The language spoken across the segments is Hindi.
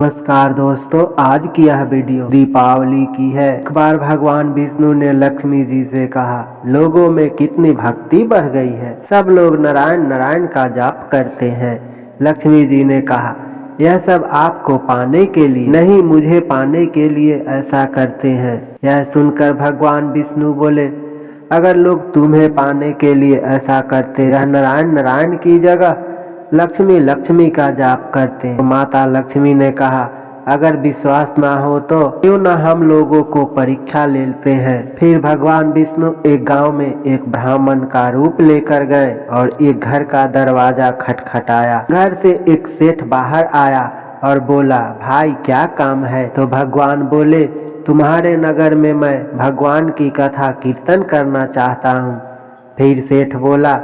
नमस्कार दोस्तों, आज की यह वीडियो दीपावली की है। एक बार भगवान विष्णु ने लक्ष्मी जी से कहा, लोगों में कितनी भक्ति बढ़ गई है, सब लोग नारायण नारायण का जाप करते हैं। लक्ष्मी जी ने कहा, यह सब आपको पाने के लिए नहीं, मुझे पाने के लिए ऐसा करते हैं। यह सुनकर भगवान विष्णु बोले, अगर लोग तुम्हें पाने के लिए ऐसा करते, यह नारायण नारायण की जगह लक्ष्मी लक्ष्मी का जाप करते हैं। तो माता लक्ष्मी ने कहा, अगर विश्वास ना हो तो क्यों ना हम लोगों को परीक्षा लेते हैं। फिर भगवान विष्णु एक गांव में एक ब्राह्मण का रूप लेकर गए और एक घर का दरवाजा खटखटाया। घर से एक सेठ बाहर आया और बोला, भाई क्या काम है। तो भगवान बोले, तुम्हारे नगर में मैं भगवान की कथा कीर्तन करना चाहता हूँ। फिर सेठ बोला,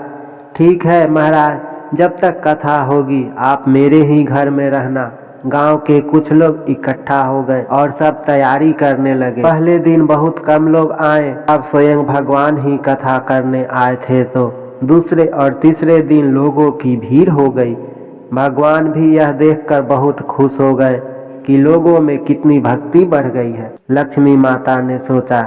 ठीक है महाराज, जब तक कथा होगी आप मेरे ही घर में रहना। गांव के कुछ लोग इकट्ठा हो गए और सब तैयारी करने लगे। पहले दिन बहुत कम लोग आए, अब स्वयं भगवान ही कथा करने आए थे। तो दूसरे और तीसरे दिन लोगों की भीड़ हो गई। भगवान भी यह देखकर बहुत खुश हो गए कि लोगों में कितनी भक्ति बढ़ गई है। लक्ष्मी माता ने सोचा,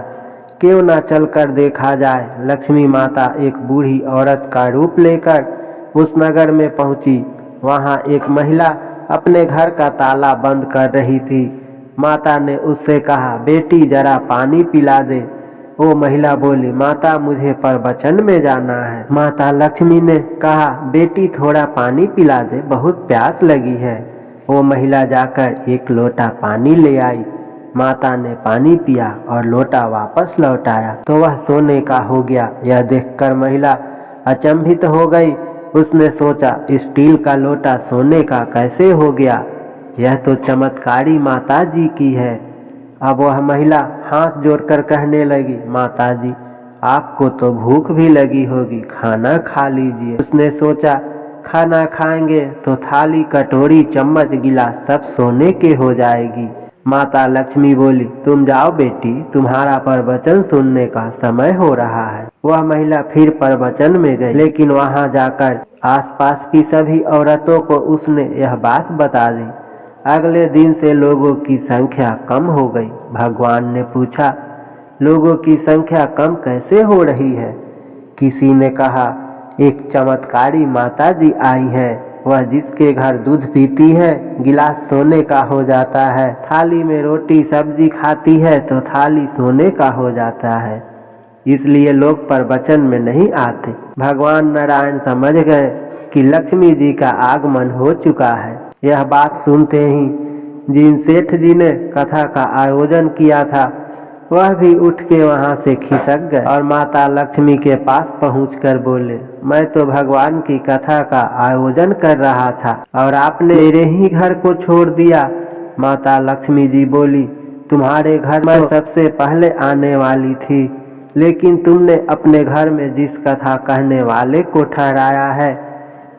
क्यों न चलकर देखा जाए। लक्ष्मी माता एक बूढ़ी औरत का रूप लेकर उस नगर में पहुंची। वहां एक महिला अपने घर का ताला बंद कर रही थी। माता ने उससे कहा, बेटी जरा पानी पिला दे। वो महिला बोली, माता मुझे प्रवचन में जाना है। माता लक्ष्मी ने कहा, बेटी थोड़ा पानी पिला दे, बहुत प्यास लगी है। वो महिला जाकर एक लोटा पानी ले आई। माता ने पानी पिया और लोटा वापस लौटाया तो वह सोने का हो गया। यह देखकर महिला अचंभित हो गई। उसने सोचा, स्टील का लोटा सोने का कैसे हो गया, यह तो चमत्कारी माता जी की है। अब वह महिला हाथ जोड़कर कहने लगी, माता जी आपको तो भूख भी लगी होगी, खाना खा लीजिए। उसने सोचा, खाना खाएंगे तो थाली कटोरी चम्मच गिलास सब सोने के हो जाएगी। माता लक्ष्मी बोली, तुम जाओ बेटी, तुम्हारा प्रवचन सुनने का समय हो रहा है। वह महिला फिर प्रवचन में गई, लेकिन वहां जाकर आसपास की सभी औरतों को उसने यह बात बता दी। अगले दिन से लोगों की संख्या कम हो गई। भगवान ने पूछा, लोगों की संख्या कम कैसे हो रही है। किसी ने कहा, एक चमत्कारी माता जी आई है, वह जिसके घर दूध पीती है गिलास सोने का हो जाता है, थाली में रोटी सब्जी खाती है तो थाली सोने का हो जाता है, इसलिए लोग प्रवचन में नहीं आते। भगवान नारायण समझ गए कि लक्ष्मी जी का आगमन हो चुका है। यह बात सुनते ही जिन सेठ जी ने कथा का आयोजन किया था वह भी उठ के वहां से खिसक गए और माता लक्ष्मी के पास पहुंचकर बोले, मैं तो भगवान की कथा का आयोजन कर रहा था और आपने मेरे ही घर को छोड़ दिया। माता लक्ष्मी जी बोली, तुम्हारे घर में सबसे पहले आने वाली थी, लेकिन तुमने अपने घर में जिस कथा कहने वाले को ठहराया है,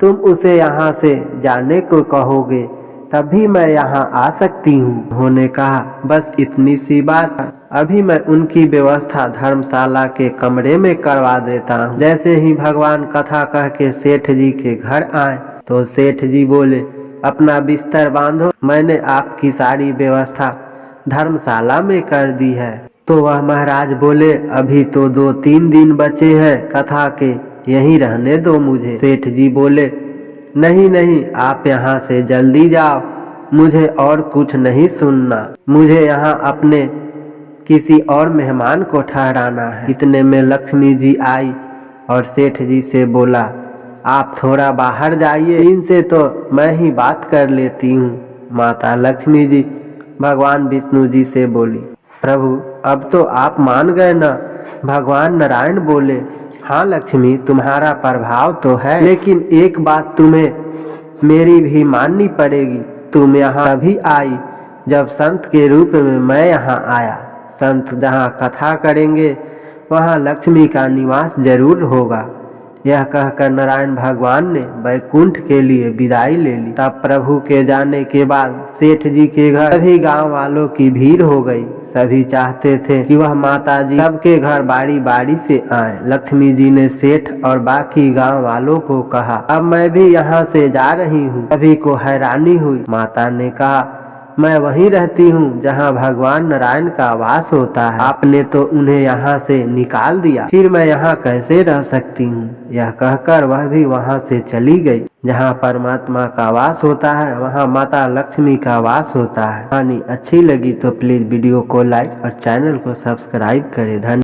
तुम उसे यहाँ से जाने को कहोगे तभी मैं यहाँ आ सकती हूँ। उन्होंने कहा, बस इतनी सी बात, अभी मैं उनकी व्यवस्था धर्मशाला के कमरे में करवा देता हूँ। जैसे ही भगवान कथा कह के सेठ जी के घर आए तो सेठ जी बोले, अपना बिस्तर बांधो, मैंने आपकी सारी व्यवस्था धर्मशाला में कर दी है। तो वह महाराज बोले, अभी तो 2-3 दिन बचे हैं कथा के, यहीं रहने दो मुझे। सेठ जी बोले, नहीं नहीं, आप यहाँ से जल्दी जाओ, मुझे और कुछ नहीं सुनना, मुझे यहाँ अपने किसी और मेहमान को ठहराना है। इतने में लक्ष्मी जी आई और सेठ जी से बोला, आप थोड़ा बाहर जाइए, इनसे तो मैं ही बात कर लेती हूँ। माता लक्ष्मी जी भगवान विष्णु जी से बोली, प्रभु अब तो आप मान गए ना। भगवान नारायण बोले, हाँ लक्ष्मी, तुम्हारा प्रभाव तो है, लेकिन एक बात तुम्हें मेरी भी माननी पड़ेगी। तुम यहाँ भी आई जब संत के रूप में मैं यहाँ आया। संत जहाँ कथा करेंगे वहाँ लक्ष्मी का निवास जरूर होगा। यह कहकर नारायण भगवान ने वैकुंठ के लिए विदाई ले ली। तब प्रभु के जाने के बाद सेठ जी के घर सभी गांव वालों की भीड़ हो गई। सभी चाहते थे कि वह माता जी सबके घर बारी बारी से आए। लक्ष्मी जी ने सेठ और बाकी गांव वालों को कहा, अब मैं भी यहाँ से जा रही हूँ। सभी को हैरानी हुई। माता ने कहा, मैं वहीं रहती हूँ जहाँ भगवान नारायण का वास होता है। आपने तो उन्हें यहाँ से निकाल दिया, फिर मैं यहाँ कैसे रह सकती हूँ। यह कहकर वह भी वहाँ से चली गई। जहाँ परमात्मा का वास होता है वहाँ माता लक्ष्मी का वास होता है। कहानी अच्छी लगी तो प्लीज वीडियो को लाइक और चैनल को सब्सक्राइब करें। धन्यवाद।